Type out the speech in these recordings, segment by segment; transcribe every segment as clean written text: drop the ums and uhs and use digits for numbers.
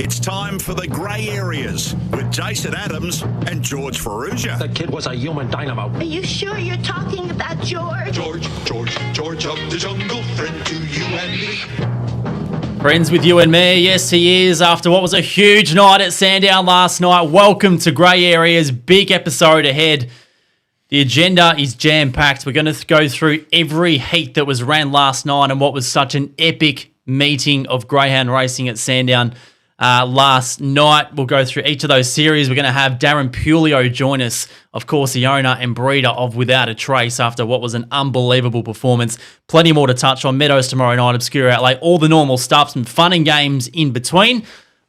It's time for the grey areas with Jason Adams and George Ferrugia. That kid was a human dynamo. Are you sure you're talking about George? George of the jungle, friend to you and me. Friends with you and me, yes he is, after what was a huge night at Sandown last night. Welcome to Grey Areas, big episode ahead. The agenda is jam-packed. We're going to go through every heat that was ran last night and what was such an epic meeting of greyhound racing at Sandown last night. We'll go through each of those series. We're going to have Darren Pulio join us, of course, the owner and breeder of Without a Trace, after what was an unbelievable performance. Plenty more to touch on. Meadows tomorrow night, Obscure Outlay, all the normal stuff, some fun and games in between.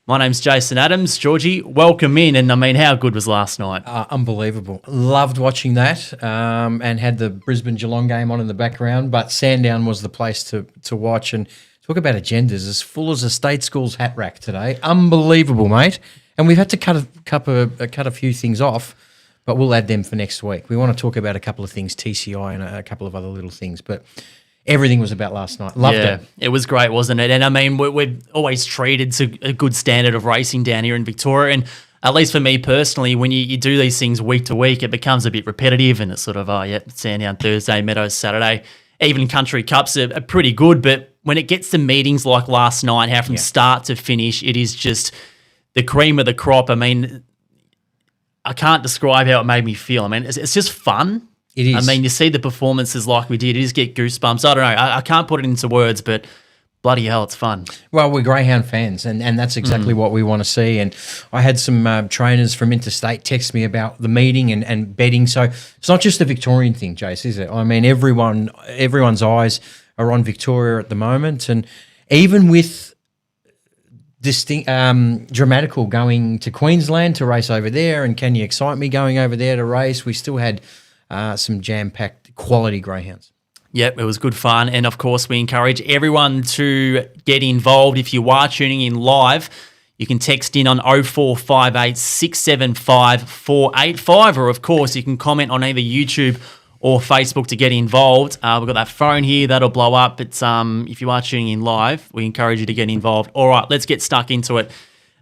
My name's Jason Adams. Georgie, welcome in. And I mean, how good was last night? Unbelievable. Loved watching that and had the Brisbane-Geelong game on in the background, but Sandown was the place to watch. And talk about agendas, as full as a state school's hat rack today. Unbelievable, mate. And we've had to cut a few things off, but we'll add them for next week. We want to talk about a couple of things, TCI and a couple of other little things, but everything was about last night. Loved it. It was great, wasn't it? And I mean, we're always treated to a good standard of racing down here in Victoria. And at least for me personally, when you do these things week to week, it becomes a bit repetitive and it's sort of, Sandown Thursday, Meadows Saturday. Even Country Cups are pretty good, but when it gets to meetings like last night, how from start to finish, it is just the cream of the crop. I mean, I can't describe how it made me feel. I mean, it's just fun. It is. I mean, you see the performances like we did, you just get goosebumps. I don't know. I can't put it into words, but bloody hell, it's fun. Well, we're greyhound fans, and that's exactly what we want to see. And I had some trainers from interstate text me about the meeting and betting. So it's not just a Victorian thing, Jace, is it? I mean, everyone's eyes are on Victoria at the moment, and even with Dramatical going to Queensland to race over there, and Can You Excite Me going over there to race, we still had some jam-packed quality greyhounds. Yep, it was good fun. And, of course, we encourage everyone to get involved. If you are tuning in live, you can text in on 0458 675 485, or, of course, you can comment on either YouTube or Facebook to get involved. We've got that phone here. That'll blow up. But if you are tuning in live, we encourage you to get involved. All right, let's get stuck into it.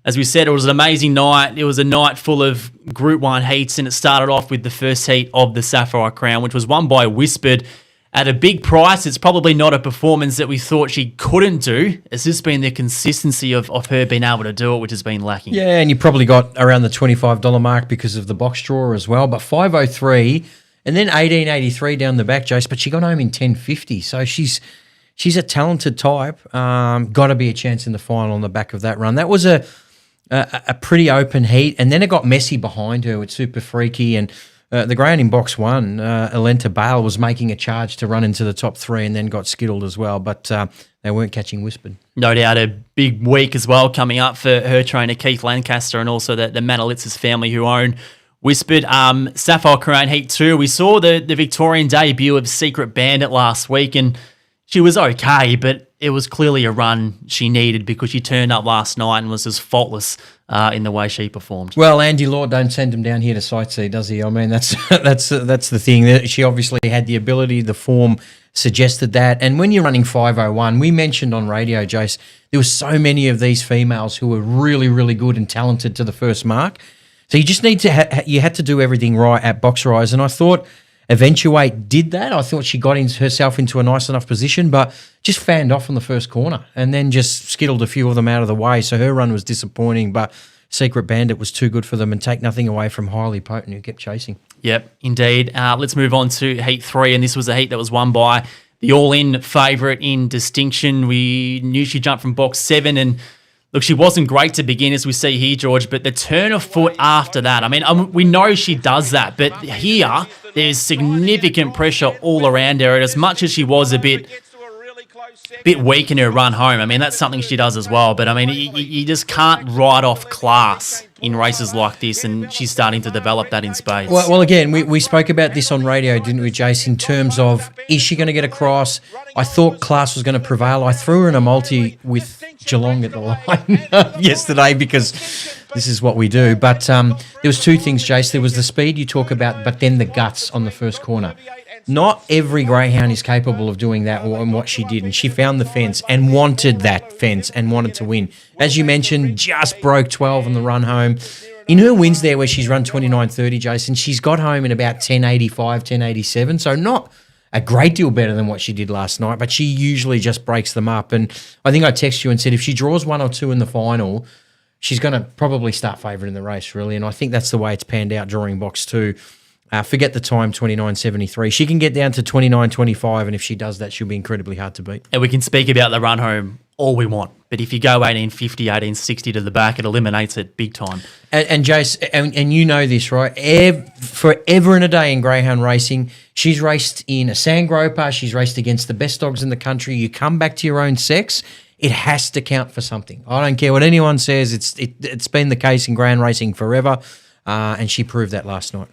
As we said, it was an amazing night. It was a night full of Group 1 heats, and it started off with the first heat of the Sapphire Crown, which was won by Whispered at a big price. It's probably not a performance that we thought she couldn't do. It's just been the consistency of her being able to do it, which has been lacking. Yeah, and you probably got around the $25 mark because of the box draw as well. But 503 and then 1883 down the back, Jace. But she got home in 1050. So she's a talented type. Got to be a chance in the final on the back of that run. That was a pretty open heat, and then it got messy behind her with Super Freaky, and the greyhound in box one, Alenta Bale, was making a charge to run into the top three and then got skittled as well, but they weren't catching Whispered. No doubt a big week as well coming up for her trainer Keith Lancaster and also the Manalitzis family who own Whispered. Sapphire Crown Heat 2, we saw the Victorian debut of Secret Bandit last week, and she was okay, but it was clearly a run she needed because she turned up last night and was just faultless in the way she performed. Well, Andy Law don't send him down here to sightsee, does he? I mean, that's the thing. She obviously had the ability, the form suggested that. And when you're running 501, we mentioned on radio, Jace, there were so many of these females who were really, really good and talented to the first mark. So you just need to you had to do everything right at Box Rise, and I thought Eventuate did that. I thought she got herself into a nice enough position, but just fanned off on the first corner and then just skittled a few of them out of the way. So her run was disappointing, but Secret Bandit was too good for them, and take nothing away from Highly Potent, who kept chasing. Yep, indeed. Let's move on to Heat 3, and this was a heat that was won by the all-in favourite in Distinction. We knew she jumped from box 7, and look, she wasn't great to begin, as we see here, George, but the turn of foot after that, I mean, we know she does that, but here there's significant pressure all around her, and as much as she was a bit weak in her run home, I mean, that's something she does as well, but I mean, you just can't write off class in races like this, and she's starting to develop that in spades. Well, again, we spoke about this on radio, didn't we, Jace, in terms of, is she going to get across? I thought class was going to prevail. I threw her in a multi with Geelong at the line yesterday because this is what we do. But there was two things, Jace. There was the speed you talk about, but then the guts on the first corner. Not every greyhound is capable of doing that and what she did, and she found the fence and wanted that fence and wanted to win. As you mentioned, just broke 12 on the run home. In her wins there where she's run 29.30, Jason, she's got home in about 10.85, 10.87, so not a great deal better than what she did last night, but she usually just breaks them up. And I think I texted you and said if she draws 1 or 2 in the final, she's going to probably start favourite in the race, really, and I think that's the way it's panned out drawing box 2. Forget the time, 29.73. She can get down to 29.25, and if she does that, she'll be incredibly hard to beat. And we can speak about the run home all we want, but if you go 18.50, 18.60 to the back, it eliminates it big time. And Jace, and you know this, right? Forever and a day in greyhound racing, she's raced in a sand groper, she's raced against the best dogs in the country. You come back to your own sex, it has to count for something. I don't care what anyone says, it's been the case in greyhound racing forever, and she proved that last night.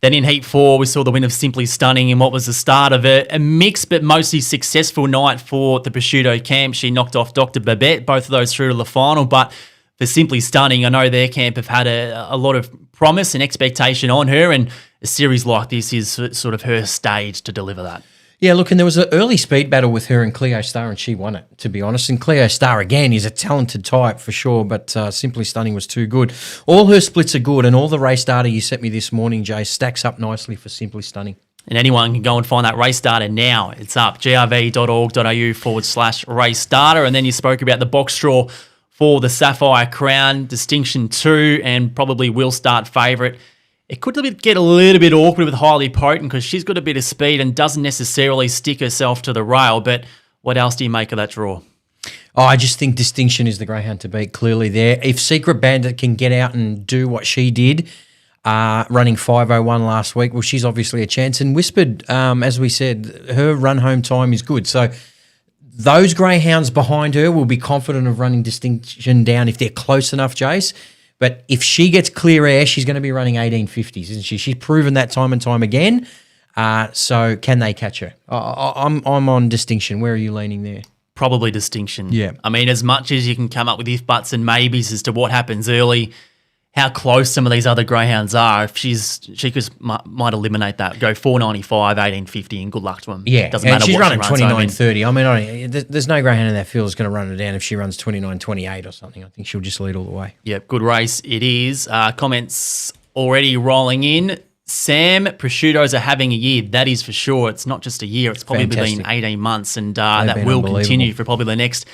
Then in Heat 4, we saw the win of Simply Stunning in what was the start of a mixed but mostly successful night for the Prosciutto camp. She knocked off Dr. Babette, both of those through to the final. But for Simply Stunning, I know their camp have had a lot of promise and expectation on her, and a series like this is sort of her stage to deliver that. Yeah, look, and there was an early speed battle with her and Cleo Star, and she won it, to be honest. And Cleo Star, again, is a talented type for sure, but Simply Stunning was too good. All her splits are good, and all the race data you sent me this morning, Jay, stacks up nicely for Simply Stunning. And anyone can go and find that race data now. It's up, grv.org.au/race data. And then you spoke about the box draw for the Sapphire Crown, Distinction 2, and probably will start favourite. It could get a little bit awkward with Highly Potent because she's got a bit of speed and doesn't necessarily stick herself to the rail. But what else do you make of that draw? Oh, I just think Distinction is the greyhound to beat clearly there. If Secret Bandit can get out and do what she did, running 5:01 last week, well, she's obviously a chance. And Whispered, as we said, her run home time is good. So those greyhounds behind her will be confident of running Distinction down if they're close enough, Jace. But if she gets clear air, she's going to be running 18.50s, isn't she? She's proven that time and time again. So can they catch her? I'm on Distinction. Where are you leaning there? Probably Distinction. Yeah. I mean, as much as you can come up with if, buts and maybes as to what happens early, how close some of these other greyhounds are, if she might eliminate that, go 4.95, 18.50, and good luck to them. Yeah, doesn't and matter she's what running she runs. 29.30. I mean, there's no greyhound in that field that's going to run her down if she runs 29.28 or something. I think she'll just lead all the way. Yep, good race it is. Comments already rolling in. Sam, prosciuttos are having a year, that is for sure. It's not just a year, it's probably been 18 months, and that will continue for probably the next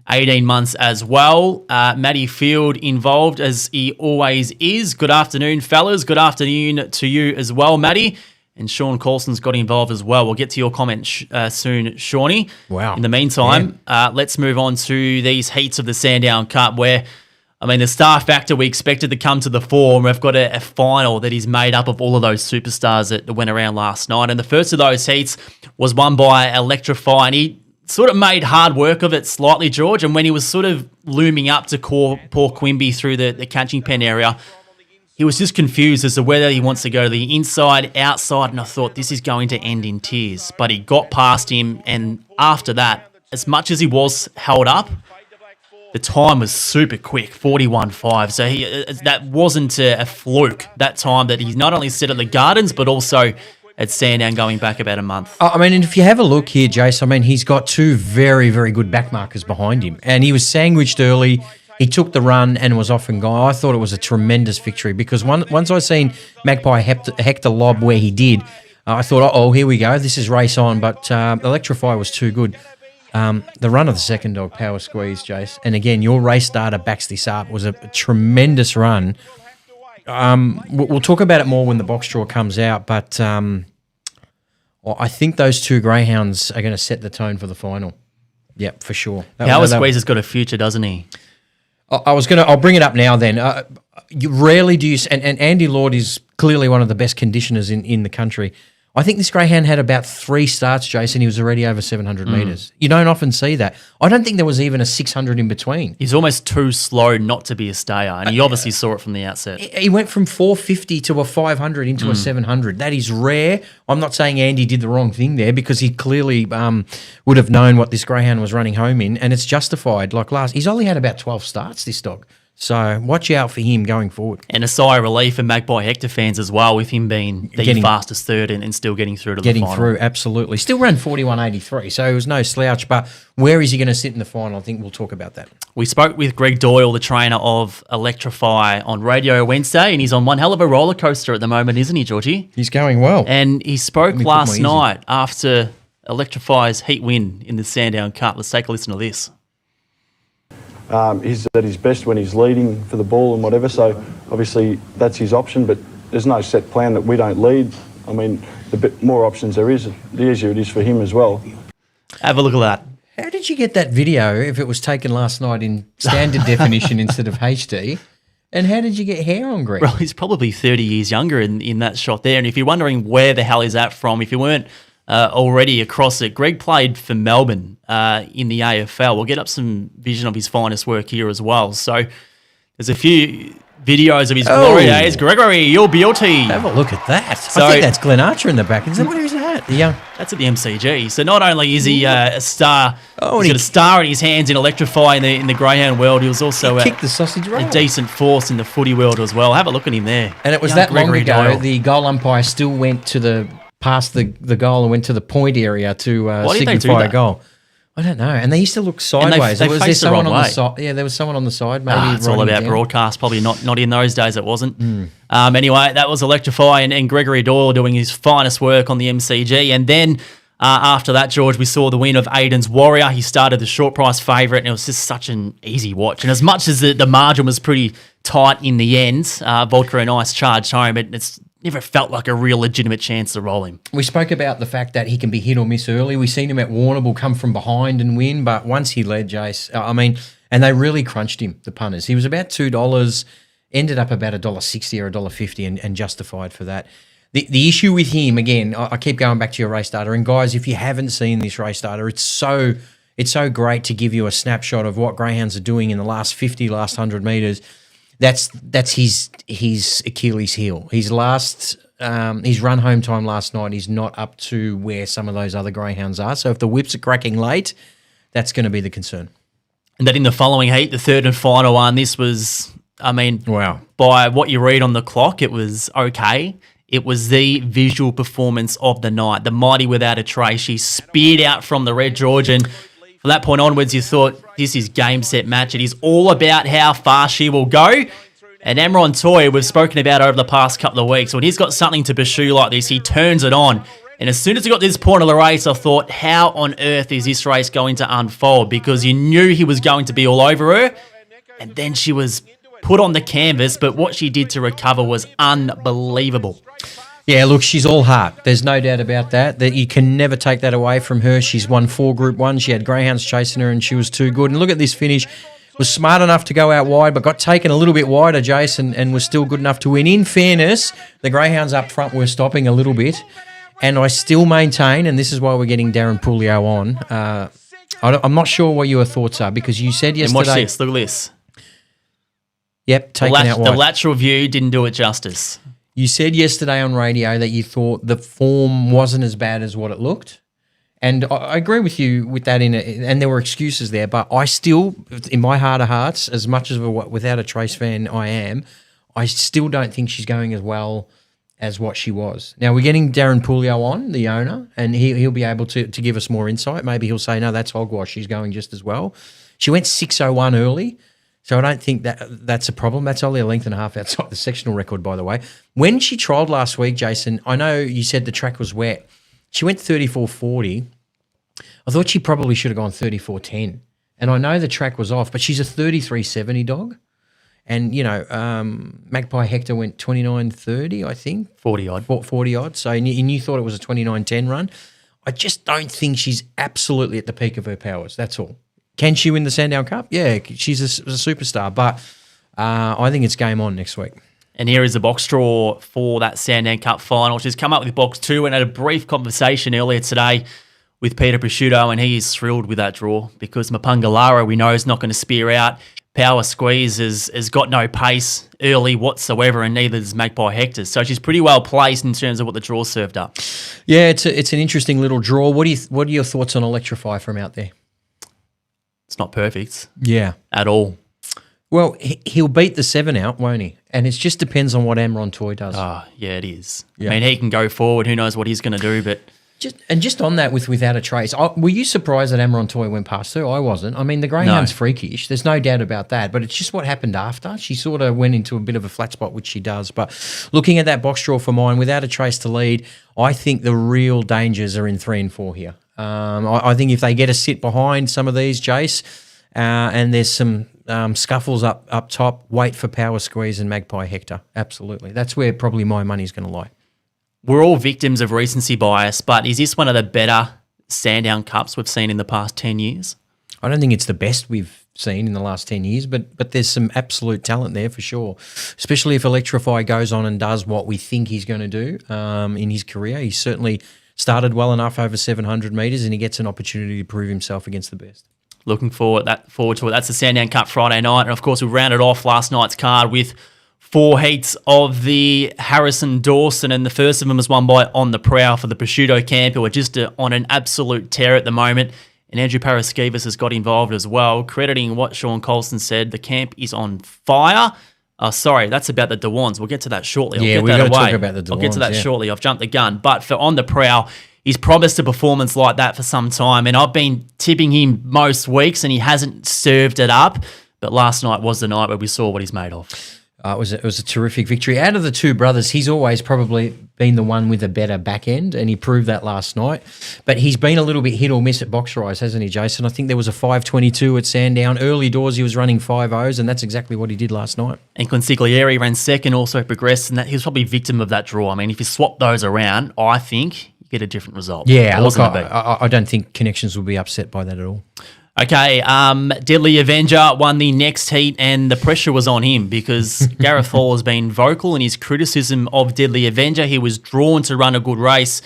18 months as well. Matty Field involved as he always is. Good afternoon, fellas. Good afternoon to you as well, Matty. And Sean Coulson's got involved as well. We'll get to your comment soon, Shawnee. Wow. In the meantime, let's move on to these heats of the Sandown Cup where, I mean, the star factor we expected to come to the fore, and we've got a final that is made up of all of those superstars that went around last night. And the first of those heats was won by Electrify, and he sort of made hard work of it slightly, George. And when he was sort of looming up to poor Quimby through the catching pen area, he was just confused as to whether he wants to go to the inside, outside, and I thought this is going to end in tears. But he got past him, and after that, as much as he was held up, the time was super quick, 41.5. So that wasn't a fluke, that time that he's not only set at the Gardens, but also at Sandown going back about a month. I mean, and if you have a look here, Jace, I mean, he's got two very, very good backmarkers behind him. And he was sandwiched early. He took the run and was off and gone. I thought it was a tremendous victory because once I seen Magpie Hector lob where he did, I thought, oh, here we go. This is race on. But Electrify was too good. The run of the second dog, Power Squeeze, Jace. And again, your race data backs this up. It was a tremendous run. We'll talk about it more when the box draw comes out, but I think those two greyhounds are going to set the tone for the final. Yep, for sure. Power Squeeze has got a future, doesn't he? I'll bring it up now then. You rarely do you, and Andy Lord is clearly one of the best conditioners in the country. I think this greyhound had about 3 starts, Jason. He was already over 700 metres. You don't often see that. I don't think there was even a 600 in between. He's almost too slow not to be a stayer, and he obviously saw it from the outset. He went from 450 to a 500 into a 700. That is rare. I'm not saying Andy did the wrong thing there because he clearly would have known what this greyhound was running home in, and it's justified. He's only had about 12 starts, this dog. So watch out for him going forward. And a sigh of relief for Magpie Hector fans as well, with him being the fastest third and still getting through to the final. Getting through, absolutely. Still ran 41.83, so it was no slouch. But where is he going to sit in the final? I think we'll talk about that. We spoke with Greg Doyle, the trainer of Electrify, on Radio Wednesday, and he's on one hell of a roller coaster at the moment, isn't he, Georgie? He's going well. And he spoke last night after Electrify's heat win in the Sandown Cup. Let's take a listen to this. He's at his best when he's leading for the ball and whatever, so obviously that's his option, but there's no set plan that we don't lead. I mean, the bit more options there is, the easier it is for him as well. Have a look at that. How did you get that video if it was taken last night in standard definition instead of HD? And how did you get hair on Greg? Well, he's probably 30 years younger in that shot there. And if you're wondering where the hell is that from, if you weren't already across it, Greg played for Melbourne in the AFL. We'll get up some vision of his finest work here as well. So there's a few videos of his glory days. Gregory, you're beauty. Have a look at that. So, I think that's Glenn Archer in the back. Is that what is that? Yeah. That's at the MCG. So not only is he a star, he's got a star in his hands in Electrify in the greyhound world, he was also kicked the sausage roll. A decent force in the footy world as well. Have a look at him there. And it was that long ago, the goal umpire still went to past the goal and went to the point area to signify a goal. I don't know. And they used to look sideways. They was there someone on way. the side? Yeah, there was someone on the side. Maybe it's all about broadcast. Probably not in those days. It wasn't. Anyway, that was Electrify and Gregory Doyle doing his finest work on the MCG. And then after that, George, we saw the win of Aiden's Warrior. He started the short price favourite, and it was just such an easy watch. And as much as the margin was pretty tight in the end, Vodka and Ice charged home. It's never felt like a real legitimate chance to roll him. We spoke about the fact that he can be hit or miss early. We've seen him at Warrnambool come from behind and win, but once he led, Jace, and they really crunched him, the punters. He was about $2, ended up about $1.60 or $1.50 and justified for that. The issue with him, again, I keep going back to your race data, and guys, if you haven't seen this race data, it's so great to give you a snapshot of what greyhounds are doing in the last 100 metres. That's his Achilles heel. His run home time last night is not up to where some of those other greyhounds are. So if the whips are cracking late, that's going to be the concern. And that in the following heat, the third and final one, this was, wow. By what you read on the clock, it was okay. It was the visual performance of the night. The Mighty without a trace. She speared out from the red, George, and from that point onwards, you thought, this is game, set, match. It is all about how far she will go. And Amron Toy, we've spoken about over the past couple of weeks. When he's got something to pursue like this, he turns it on. And as soon as he got to this point of the race, I thought, how on earth is this race going to unfold? Because you knew he was going to be all over her. And then she was put on the canvas, but what she did to recover was unbelievable. Yeah, look, she's all heart. There's no doubt about that. That you can never take that away from her. She's won 4 Group 1s. She had greyhounds chasing her, and she was too good. And look at this finish. Was smart enough to go out wide, but got taken a little bit wider, Jason, and was still good enough to win. In fairness, the greyhounds up front were stopping a little bit, and I still maintain, and this is why we're getting Darren Pulio on. I'm not sure what your thoughts are, because you said yesterday. And watch this. Look at this. Yep, taken out wide. The lateral view didn't do it justice. You said yesterday on radio that you thought the form wasn't as bad as what it looked. And I agree with you with that, and there were excuses there. But I still, in my heart of hearts, as much as without a Trace fan I am, I still don't think she's going as well as what she was. Now, we're getting Darren Pulio on, the owner, and he'll be able to give us more insight. Maybe he'll say, no, that's hogwash. She's going just as well. She went 6:01 early. So I don't think that's a problem. That's only a length and a half outside the sectional record, by the way. When she trialled last week, Jason, I know you said the track was wet. She went 34.40. I thought she probably should have gone 34.10. And I know the track was off, but she's a 33.70 dog. And, Magpie Hector went 29.30, I think. 40-odd. 40-odd. So and you thought it was a 29.10 run. I just don't think she's absolutely at the peak of her powers. That's all. Can she win the Sandown Cup? Yeah, she's a superstar, but I think it's game on next week. And here is the box draw for that Sandown Cup final. She's come up with box 2 and had a brief conversation earlier today with Peter Prosciutto, and he is thrilled with that draw because Mapungalara, we know, is not going to spear out. Power Squeeze has got no pace early whatsoever, and neither does Magpie Hector. So she's pretty well placed in terms of what the draw served up. Yeah, it's an interesting little draw. What are your thoughts on Electrify from out there? It's not perfect. Yeah. At all. Well, he'll beat the 7 out, won't he? And it just depends on what Amron Toy does. Oh, yeah, it is. Yeah. I mean, he can go forward. Who knows what he's going to do, but... Just on that Without a Trace, were you surprised that Amron Toy went past her? I wasn't. I mean, the greyhound's freakish. There's no doubt about that. But it's just what happened after. She sort of went into a bit of a flat spot, which she does. But looking at that box draw for mine, Without a Trace to lead, I think the real dangers are in 3 and 4 here. I think if they get a sit behind some of these, Jace, and there's some scuffles up top, wait for Power Squeeze and Magpie Hector. Absolutely. That's where probably my money's going to lie. We're all victims of recency bias, but is this one of the better Sandown Cups we've seen in the past 10 years? I don't think it's the best we've seen in the last 10 years, but there's some absolute talent there for sure, especially if Electrify goes on and does what we think he's going to do in his career. He's certainly started well enough over 700 metres and he gets an opportunity to prove himself against the best. Looking forward to it. That's the Sandown Cup Friday night. And, of course, we rounded off last night's card with 4 heats of the Harrison Dawson, and the first of them was won by On the Prowl for the Prosciutto camp, who are just on an absolute tear at the moment. And Andrew Paraskevas has got involved as well, crediting what Sean Colson said. The camp is on fire. Sorry, that's about the Dewans. We'll get to that shortly. We've got to talk about the Dewans. I'll get to that shortly. I've jumped the gun. But for On the Prowl, he's promised a performance like that for some time, and I've been tipping him most weeks, and he hasn't served it up. But last night was the night where we saw what he's made of. It was a terrific victory. Out of the 2 brothers, he's always probably been the one with a better back end, and he proved that last night. But he's been a little bit hit or miss at box rise, hasn't he, Jason? I think there was a 5.22 at Sandown. Early doors, he was running 5.0s, and that's exactly what he did last night. And Consigliere ran second, also progressed, and that he was probably victim of that draw. I mean, if you swap those around, I think you get a different result. Yeah, look, I don't think Connections will be upset by that at all. Okay, Deadly Avenger won the next heat, and the pressure was on him because Gareth Hall has been vocal in his criticism of Deadly Avenger. He was drawn to run a good race.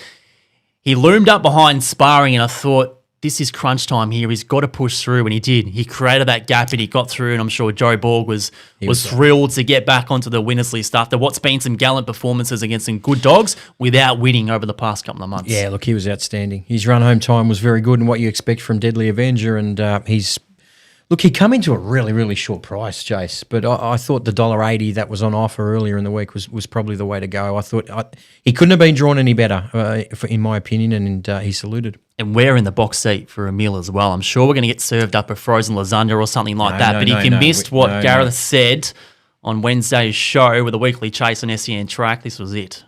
He loomed up behind sparring, and I thought, this is crunch time here. He's got to push through, and he did. He created that gap, and he got through, and I'm sure Joe Borg was thrilled to get back onto the winners list after what's been some gallant performances against some good dogs without winning over the past couple of months. Yeah, look, he was outstanding. His run home time was very good, and what you expect from Deadly Avenger, and he come into a really, really short price, Jace, but I thought the $1.80 that was on offer earlier in the week was probably the way to go. I thought he couldn't have been drawn any better, in my opinion, and he saluted. And we're in the box seat for a meal as well. I'm sure we're going to get served up a frozen lasagna or something like that. But if you missed what Gareth said on Wednesday's show with a weekly chase on SEN Track, this was it.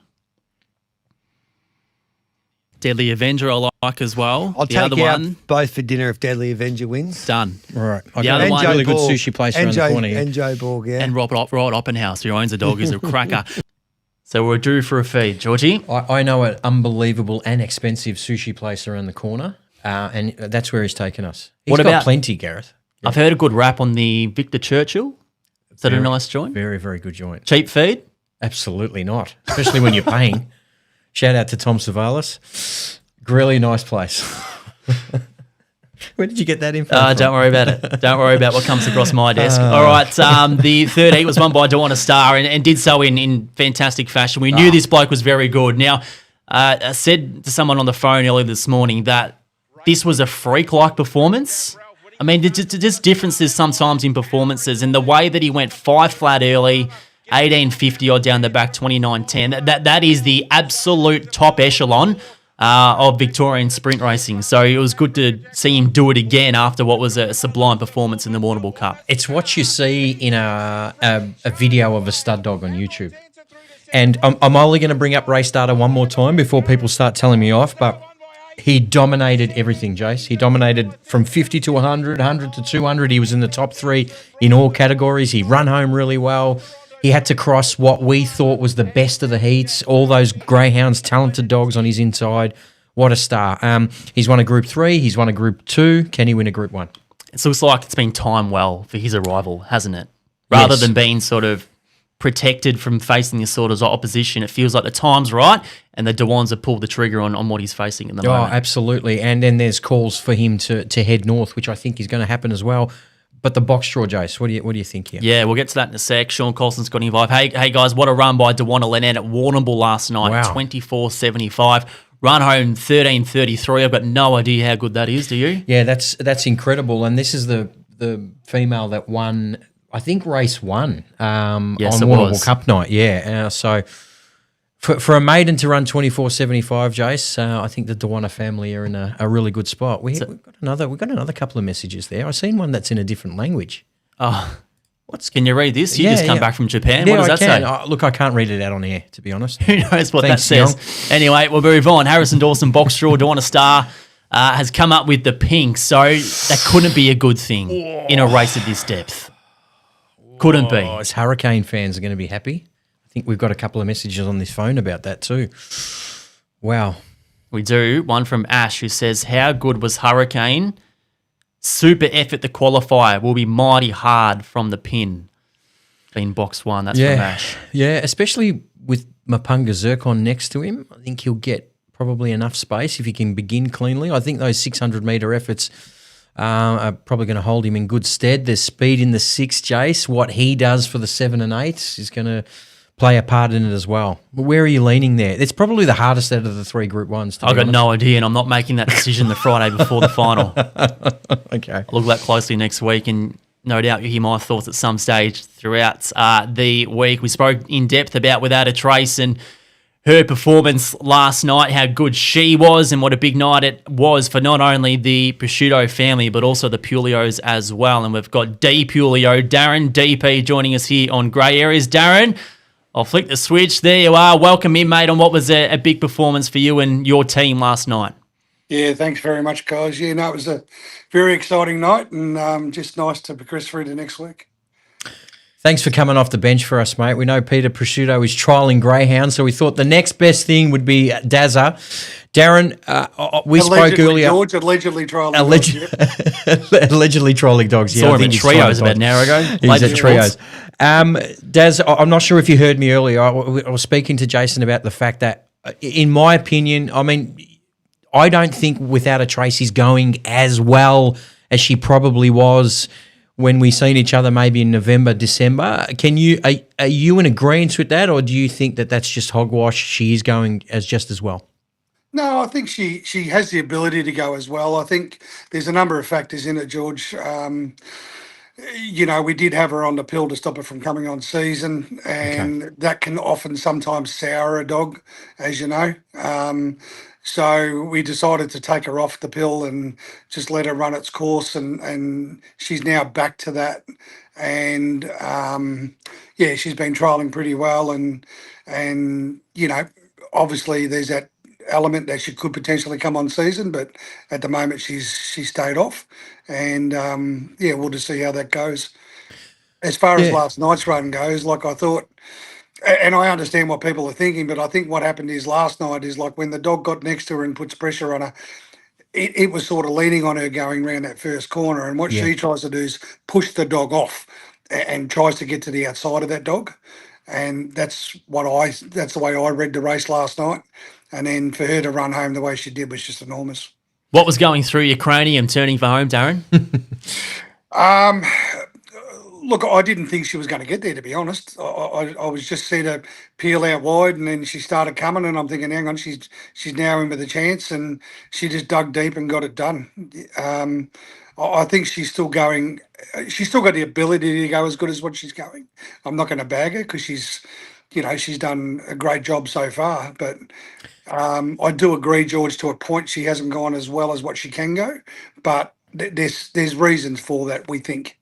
Deadly Avenger I like as well. I'll take you out both for dinner if Deadly Avenger wins. Done. All right. The other one, really good sushi place around the corner. And Joe Borg, yeah. And Rod Oppenhouse, who owns a dog, is a cracker. So we're due for a feed, Georgie. I know an unbelievable and expensive sushi place around the corner, and that's where he's taken us. He's got plenty, Gareth. Yeah. I've heard a good rap on the Victor Churchill. Is that a nice joint? Very, very good joint. Cheap feed? Absolutely not, especially when you're paying. Shout out to Tom Savalas. Really nice place. Where did you get that info from? Don't worry about it. Don't worry about what comes across my desk. All right, the third heat was won by Dawana Star and did so in fantastic fashion. We knew this bloke was very good. Now, I said to someone on the phone earlier this morning that this was a freak-like performance. I mean, there's just differences sometimes in performances, and the way that he went 5 flat early, 18.50 odd down the back, 29.10. That is the absolute top echelon of Victorian sprint racing. So it was good to see him do it again after what was a sublime performance in the Warrnambool Cup. It's what you see in a video of a stud dog on YouTube. And I'm only going to bring up race data one more time before people start telling me off, but he dominated everything, Jace. He dominated from 50 to 100, 100 to 200. He was in the top 3 in all categories. He run home really well. He had to cross what we thought was the best of the heats, all those greyhounds, talented dogs on his inside. What a star. He's won a Group 3. He's won a Group 2. Can he win a Group 1? It looks like it's been timed well for his arrival, hasn't it? Rather than being sort of protected from facing this sort of opposition, it feels like the time's right and the Dewans have pulled the trigger on what he's facing at the moment. Oh, absolutely. And then there's calls for him to head north, which I think is going to happen as well. But the box draw, Jace, what do you think here? Yeah, we'll get to that in a sec. Sean Colson's got involved. Hey guys, what a run by Dewana Lenan at Warrnambool last night, wow. 24.75. Run home 13.33. I've got no idea how good that is, do you? Yeah, that's incredible. And this is the female that won I think race 1 on Yes, it Warrnambool was. Cup night. Yeah. So for a maiden to run 24.75, Jace, I think the Dewana family are in a really good spot. We've got another couple of messages there. I've seen one that's in a different language. Oh, can you read this? You Yeah, just come yeah. back from Japan. Yeah, What does I that can. say? Look, I can't read it out on air, to be honest. Who knows what Thanks, that says? Anyway, we'll move on. Harrison Dawson, box draw, Dewana Star has come up with the pink, so that couldn't be a good thing in a race of this depth. Couldn't be. Us Hurricane fans are going to be happy. I think we've got a couple of messages on this phone about that too. Wow. We do. One from Ash who says, how good was Hurricane? Super effort to qualifier. Will be mighty hard from the pin. Been box 1. That's from Ash. Yeah, especially with Mapunga Zircon next to him. I think he'll get probably enough space if he can begin cleanly. I think those 600-metre efforts are probably going to hold him in good stead. There's speed in the 6, Jace. What he does for the 7 and 8 is going to play a part in it as well. But where are you leaning there? It's probably the hardest out of the 3 Group 1s. I've got no idea, and I'm not making that decision the Friday before the final. Okay. I'll look at that closely next week, and no doubt you'll hear my thoughts at some stage throughout the week. We spoke in depth about Without a Trace and her performance last night, how good she was, and what a big night it was for not only the Prosciutto family, but also the Pulios as well. And we've got D Pulio, Darren DP, joining us here on Grey Areas. Darren, I'll flick the switch. There you are. Welcome in, mate, on what was a big performance for you and your team last night. Yeah, thanks very much, guys. Yeah, no, it was a very exciting night, and just nice to progress through to next week. Thanks for coming off the bench for us, mate. We know Peter Prosciutto is trialling greyhounds, so we thought the next best thing would be Dazza. Darren, we spoke earlier. George, allegedly trialling dogs. Allegedly trolling dogs. Yeah, Saw him at trios about an hour ago. He's at trios. Daz, I'm not sure if you heard me earlier. I was speaking to Jason about the fact that, in my opinion, I mean, I don't think Without a Trace he's going as well as she probably was when we seen each other maybe in November, December. Are you in agreement with that, or do you think that that's just hogwash? She is going as just as well. No, I think she has the ability to go as well. I think there's a number of factors in it, George. We did have her on the pill to stop her from coming on season, and that can often sometimes sour a dog, as you know. So we decided to take her off the pill and just let her run its course, and she's now back to that. And she's been trialling pretty well, and obviously there's that element that she could potentially come on season, but at the moment she stayed off, and we'll just see how that goes. As far as last night's run goes, like I thought. And I understand what people are thinking, but I think what happened is last night is like when the dog got next to her and puts pressure on her, it was sort of leaning on her going around that first corner. And what she tries to do is push the dog off and tries to get to the outside of that dog. And that's the way I read the race last night. And then for her to run home the way she did was just enormous. What was going through your cranium turning for home, Darren? Look, I didn't think she was going to get there, to be honest. I was just seeing her peel out wide, and then she started coming, and I'm thinking, hang on, she's now in with a chance, and she just dug deep and got it done. I think she's still going. She's still got the ability to go as good as what she's going. I'm not going to bag her because she's done a great job so far. But I do agree, George, to a point she hasn't gone as well as what she can go. But there's reasons for that, we think.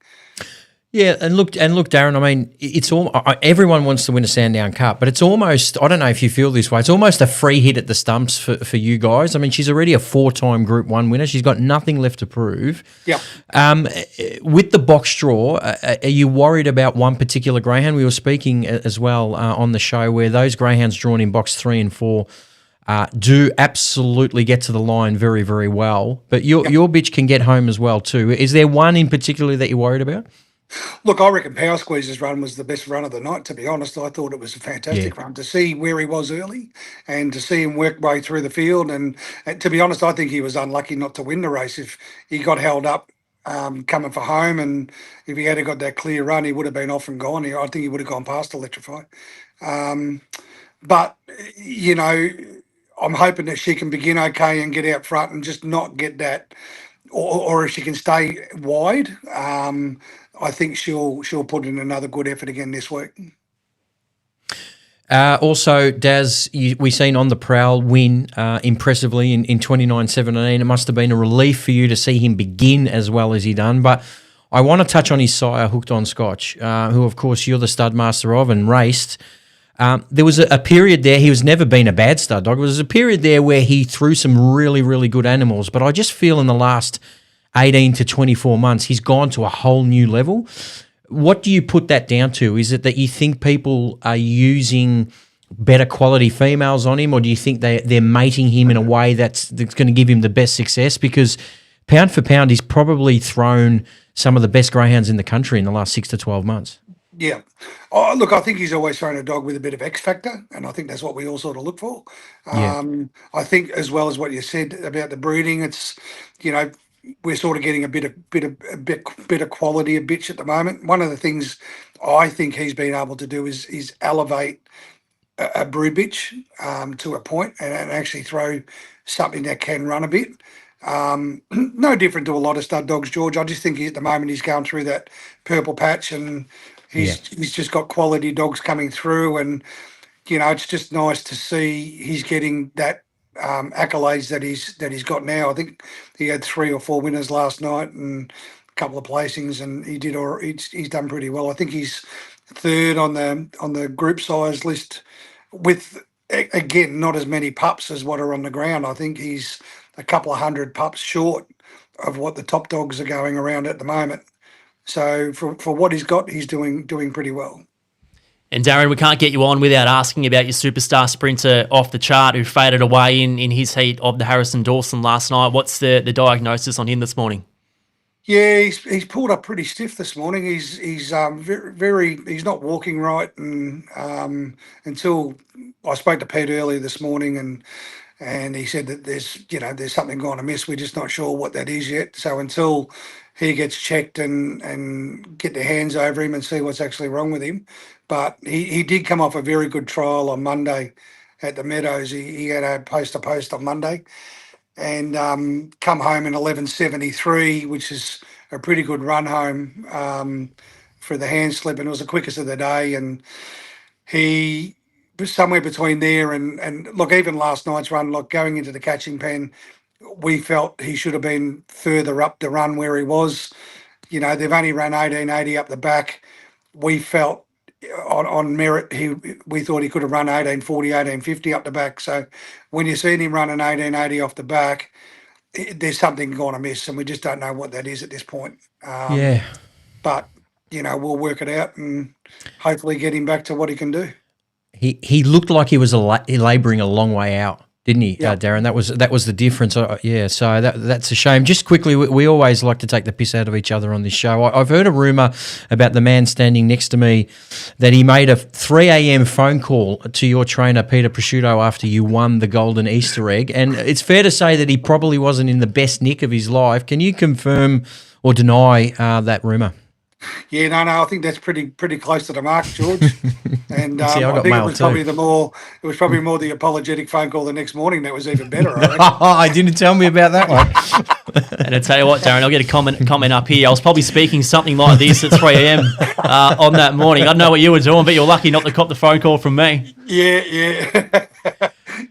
Yeah, and look, Darren. I mean, it's all everyone wants to win a Sandown Cup, but it's almost. I don't know if you feel this way. It's almost a free hit at the stumps for you guys. I mean, she's already a 4-time Group 1 winner. She's got nothing left to prove. Yeah. With the box draw, are you worried about one particular greyhound? We were speaking as well on the show where those greyhounds drawn in box 3 and 4 do absolutely get to the line very, very well. But your bitch can get home as well too. Is there one in particular that you're worried about? Look, I reckon Power Squeeze's run was the best run of the night, to be honest. I thought it was a fantastic run to see where he was early and to see him work way through the field. And to be honest, I think he was unlucky not to win the race. If he got held up coming for home, and if he had got that clear run, he would have been off and gone. I think he would have gone past Electrify. But, I'm hoping that she can begin okay and get out front and just not get that, or if she can stay wide. I think she'll put in another good effort again this week. Also, Daz, we seen on the prowl win impressively in 29-17. It must have been a relief for you to see him begin as well as he done. But I want to touch on his sire, Hooked on Scotch, who, of course, you're the stud master of and raced. There was a period there, he was never been a bad stud dog. There was a period there where he threw some really, really good animals. But I just feel in the last 18 to 24 months, he's gone to a whole new level. What do you put that down to? Is it that you think people are using better quality females on him, or do you think they're mating him in a way that's going to give him the best success? Because pound for pound, he's probably thrown some of the best greyhounds in the country in the last 6 to 12 months. Yeah. Oh, look, I think he's always thrown a dog with a bit of X factor, and I think that's what we all sort of look for. I think, as well as what you said about the breeding, it's, we're sort of getting a bit of quality of bitch at the moment. One of the things I think he's been able to do is elevate a brood bitch to a point and actually throw something that can run a bit. No different to a lot of stud dogs, George. I just think at the moment he's going through that purple patch, and he's just got quality dogs coming through, and it's just nice to see he's getting that accolades that he's got now. I think he had 3 or 4 winners last night and a couple of placings, and he's done pretty well. I think he's third on the group size list with, again, not as many pups as what are on the ground. I think he's a couple of 100 pups short of what the top dogs are going around at the moment. So for what he's got, he's doing pretty well. And Darren, we can't get you on without asking about your superstar sprinter off the chart who faded away in his heat of the Harrison Dawson last night. What's the diagnosis on him this morning? Yeah, he's pulled up pretty stiff this morning. He's very he's not walking right, and until I spoke to Pete earlier this morning, and he said that there's something gone amiss. We're just not sure what that is yet. So until he gets checked and get their hands over him and see what's actually wrong with him. But he did come off a very good trial on Monday at the Meadows. He had a post-to-post on Monday and come home in 11:73, which is a pretty good run home for the hand slip, and it was the quickest of the day. And he was somewhere between there and look, even last night's run, look, going into the catching pen, we felt he should have been further up the run where he was. They've only run 1880 up the back. We felt on merit, we thought he could have run 1840, 1850 up the back. So when you see him running 1880 off the back, there's something gone amiss, and we just don't know what that is at this point. But we'll work it out and hopefully get him back to what he can do. He looked like he was labouring a long way out, didn't he, Darren? That was the difference. So that's a shame. Just quickly, we always like to take the piss out of each other on this show. I've heard a rumour about the man standing next to me that he made a 3 a.m. phone call to your trainer, Peter Prosciutto, after you won the Golden Easter Egg. And it's fair to say that he probably wasn't in the best nick of his life. Can you confirm or deny that rumour? Yeah, no, I think that's pretty close to the mark, George. And See, I think it was too. probably more the apologetic phone call the next morning that was even better. I reckon. I didn't tell me about that one. And I tell you what, Darren, I'll get a comment up here. I was probably speaking something like this at 3 a.m. On that morning. I don't know what you were doing, but you're lucky not to cop the phone call from me. Yeah.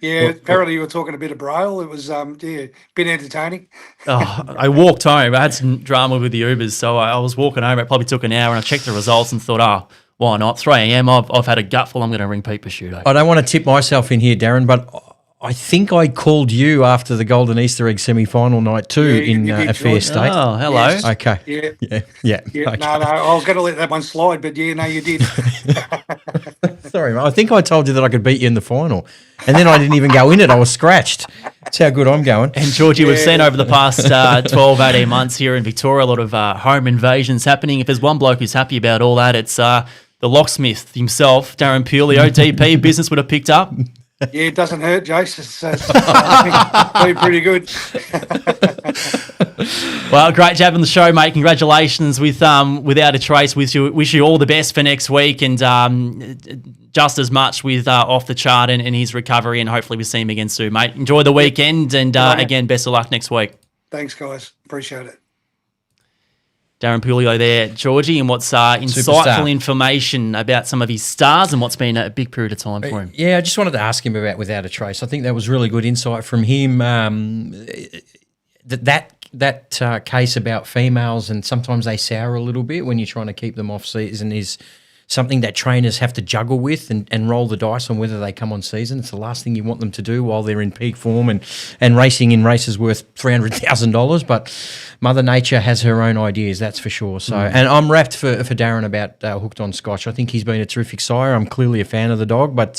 Yeah, apparently you were talking a bit of braille. It was, been entertaining. I walked home. I had some drama with the Ubers, so I was walking home. It probably took an hour, and I checked the results and thought, why not? 3 a.m. I've had a gutful. I'm going to ring Pete Prosciutto. I don't want to tip myself in here, Darren, but I think I called you after the Golden Easter Egg semi-final night too in a fair state. Oh, hello. Yes. Okay. Yeah. Okay. No, I was going to let that one slide, but you did. Sorry, mate. I think I told you that I could beat you in the final, and then I didn't even go in it. I was scratched. That's how good I'm going. And Georgie, we've seen over the past 12, 18 months here in Victoria a lot of home invasions happening. If there's one bloke who's happy about all that, it's the locksmith himself, Darren Purley, OTP. Business would have picked up. Yeah, it doesn't hurt, Jace. It's been pretty good. Well, great job on the show, mate. Congratulations without a trace. Wish you all the best for next week, and just as much with off the chart and his recovery, and hopefully we see him again soon, mate. Enjoy the weekend, and again, best of luck next week. Thanks, guys. Appreciate it. Well, great job on the show, mate. Congratulations with our off the chart and his recovery, and hopefully we see him again soon, mate. Enjoy the weekend, and again, best of luck next week. Thanks, guys. Appreciate it. Darren Pulio there, Georgie, and what's insightful Superstar. information about some of his stars and what's been a big period of time for him. Yeah, I just wanted to ask him about Without a Trace. I think that was really good insight from him. That case about females and sometimes they sour a little bit when you're trying to keep them off season is something that trainers have to juggle with and roll the dice on whether they come on season. It's the last thing you want them to do while they're in peak form and racing in races worth $300,000. But Mother Nature has her own ideas, that's for sure. So, and I'm wrapped for Darren about Hooked on Scotch. I think he's been a terrific sire. I'm clearly a fan of the dog, but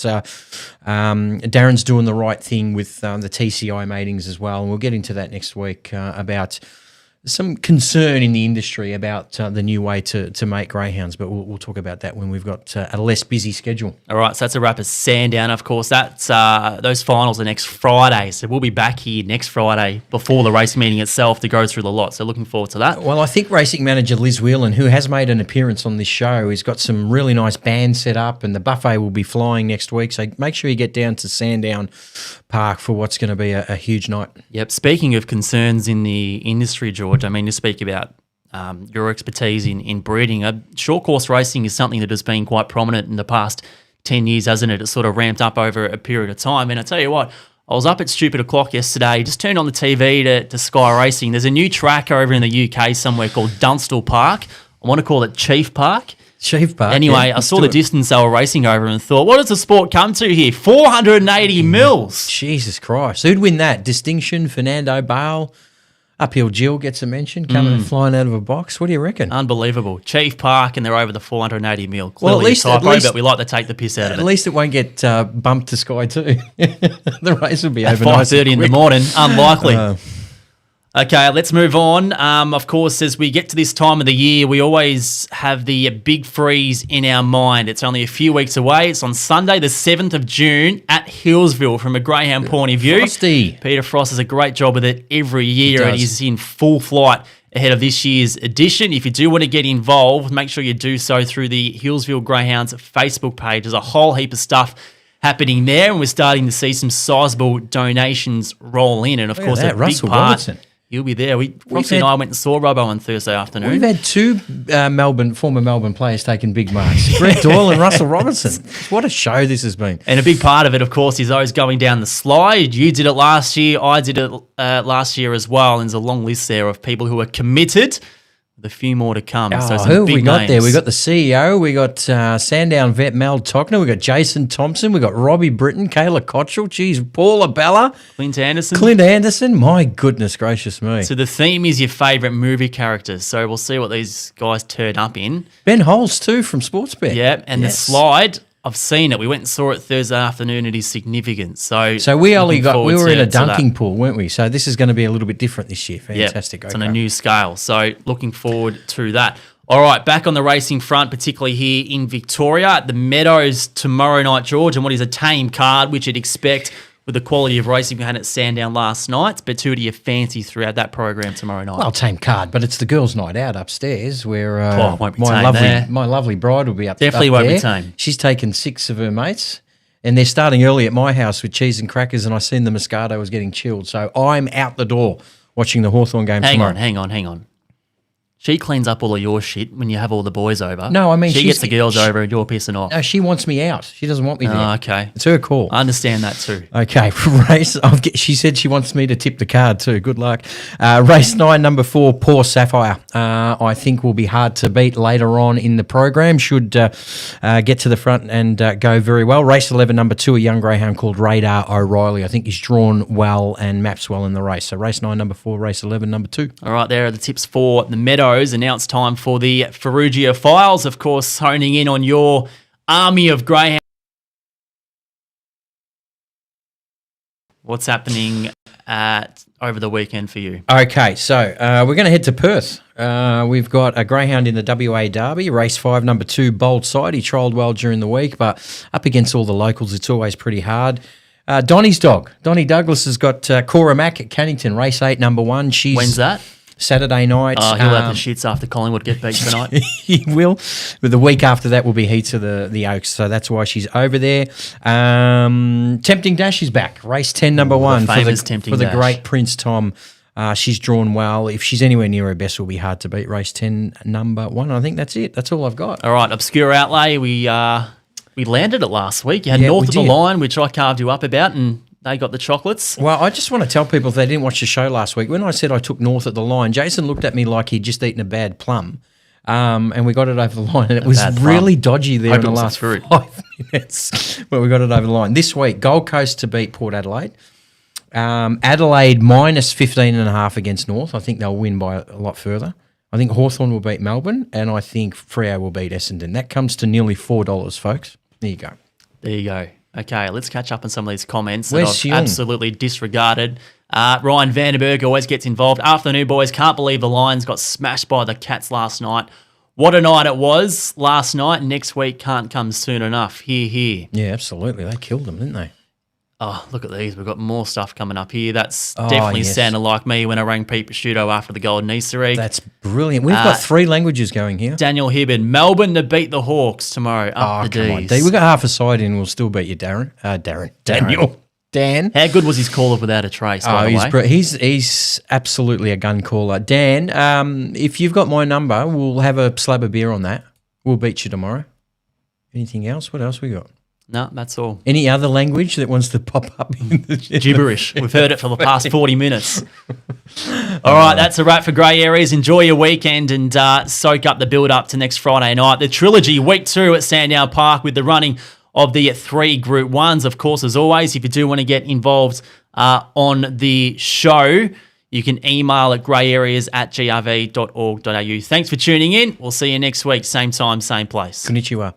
Darren's doing the right thing with the TCI matings as well. And we'll get into that next week about some concern in the industry about the new way to make greyhounds, but we'll talk about that when we've got a less busy schedule. All right, so that's a wrap of Sandown. Of course, that's those finals are next Friday, so we'll be back here next Friday before the race meeting itself to go through the lot. So looking forward to that. Well, I think racing manager Liz Whelan, who has made an appearance on this show, has got some really nice bands set up, and the buffet will be flying next week. So make sure you get down to Sandown Park for what's going to be a huge night. Yep. Speaking of concerns in the industry, George, I mean, to speak about your expertise in breeding, short course racing is something that has been quite prominent in the past 10 years, hasn't it? It's sort of ramped up over a period of time. And I tell you what, I was up at stupid o'clock yesterday, just turned on the TV to Sky Racing. There's a new track over in the UK somewhere called Dunstall Park. I want to call it Chief Park. Chief Park. Anyway, yeah, I saw the distance they were racing over and thought, what does the sport come to here? 480 mils. Jesus Christ. Who'd win that? Distinction, Fernando Bale, Uphill Jill gets a mention, coming and flying out of a box. What do you reckon? Unbelievable. Chief Park, and they're over the 480 mil. Well, Clearly a typo, but we like to take the piss out of it. At least it won't get bumped to Sky 2. The race will be At over nice 5:30 in the quick. morning. Unlikely. Okay, let's move on. Of course, as we get to this time of the year, we always have the big freeze in our mind. It's only a few weeks away. It's on Sunday, the 7th of June at Hillsville from a greyhound point of view. Frosty. Peter Frost does a great job with it every year, He and does. he's in full flight ahead of this year's edition. If you do want to get involved, make sure you do so through the Hillsville Greyhounds Facebook page. There's a whole heap of stuff happening there, and we're starting to see some sizable donations roll in. And, of course, that, a big Russell part... Robertson. You'll be there. Frosty and I went and saw Robbo on Thursday afternoon. We've had two former Melbourne players taking big marks. Greg Doyle and Russell Robertson. What a show this has been. And a big part of it, of course, is those going down the slide. You did it last year. I did it last year as well. And there's a long list there of people who are committed with a few more to come. So some who have big we got names. there? We got the CEO. We got Sandown vet Mel Tockner. We got Jason Thompson. We got Robbie Britton, Kayla Cottrell. Geez, Paula Bella. Clint Anderson. Clint Anderson. My goodness gracious me. So the theme is your favourite movie characters. So we'll see what these guys turn up in. Ben Holes too from Sportsbet. Yeah, and Yes. the slide, I've seen it. We went and saw it Thursday afternoon. It is significant. So we only looking got, we forward were in to a dunking that. pool, weren't we? So this is going to be a little bit different this year. Fantastic. Yeah, it's on a new scale. So looking forward to that. All right, back on the racing front, particularly here in Victoria at the Meadows tomorrow night, George, and what is a tame card, which you'd expect with the quality of racing we had at Sandown last night. But who do you fancy throughout that program tomorrow night? Well, tame card, but it's the girls' night out upstairs where won't be tame there. my lovely bride will be up. Definitely up won't be there. tame. She's taken 6 of her mates, and they're starting early at my house with cheese and crackers. And I seen the Moscato was getting chilled, so I'm out the door watching the Hawthorn game tomorrow. Hang on. She cleans up all of your shit when you have all the boys over. No, I mean, she she's- gets the girls over and you're pissing off. No, she wants me out. She doesn't want me there. Oh, okay. It's her call. I understand that too. Okay, race. She said she wants me to tip the card too. Good luck. Race 9, number 4, Poor Sapphire. I think will be hard to beat later on in the program. Should get to the front and go very well. Race 11, number 2, a young greyhound called Radar O'Reilly. I think he's drawn well and maps well in the race. So race 9, number 4, race 11, number 2. All right, there are the tips for the Meadows. And now it's time for the Ferrugia Files, of course, honing in on your army of greyhounds. What's happening over the weekend for you? Okay, so we're going to head to Perth. We've got a greyhound in the WA Derby, race 5, number 2, Bold Side. He trialled well during the week, but up against all the locals, it's always pretty hard. Donnie's dog, Donnie Douglas, has got Cora Mack at Cannington, race 8, number 1. When's that? Saturday night. Oh, he'll have the shits after Collingwood get beat tonight. He will. But the week after that will be heats of the Oaks, so that's why she's over there. Tempting Dash is back. Race 10, number 1 famous Tempting for the Dash. great Prince Tom She's drawn well. If she's anywhere near her best, it will be hard to beat. Race 10, number 1. I think that's it. That's all I've got. All right, obscure outlay. We landed it last week. You had Yeah, North we of the did. Line, which I carved you up about, and they got the chocolates. Well, I just want to tell people if they didn't watch the show last week, when I said I took North at the line, Jason looked at me like he'd just eaten a bad plum. And we got it over the line, and it was bad plum. really dodgy there Hope in it the was a last fruit. 5 minutes. But we got it over the line. This week, Gold Coast to beat Port Adelaide. Adelaide minus 15.5 against North. I think they'll win by a lot further. I think Hawthorn will beat Melbourne, and I think Freo will beat Essendon. That comes to nearly $4, folks. There you go. There you go. Okay, let's catch up on some of these comments that Where's I've Seung? absolutely disregarded. Ryan Vandenberg always gets involved. Afternoon, boys. Can't believe the Lions got smashed by the Cats last night. What a night it was last night. Next week can't come soon enough. Here. Yeah, absolutely. They killed them, didn't they? Oh, look at these. We've got more stuff coming up here. That's Oh, definitely yes. sounded like me when I rang Pete Prosciutto after the Golden Easter egg. That's brilliant. We've got 3 languages going here. Daniel Hibbard, Melbourne to beat the Hawks tomorrow. Up the come on, Ds. D. We've got half a side in. We'll still beat you, Darren. Daniel. Dan. How good was his caller without a trace, by the way? He's absolutely a gun caller. Dan, if you've got my number, we'll have a slab of beer on that. We'll beat you tomorrow. Anything else? What else we got? No, that's all. Any other language that wants to pop up in the Gibberish. We've heard it for the past 40 minutes. All right, that's a wrap for Grey Areas. Enjoy your weekend and soak up the build-up to next Friday night. The Trilogy, Week 2 at Sandown Park with the running of the 3 Group 1s. Of course, as always, if you do want to get involved on the show, you can email at greyareas@grv.org.au. Thanks for tuning in. We'll see you next week. Same time, same place. Konnichiwa.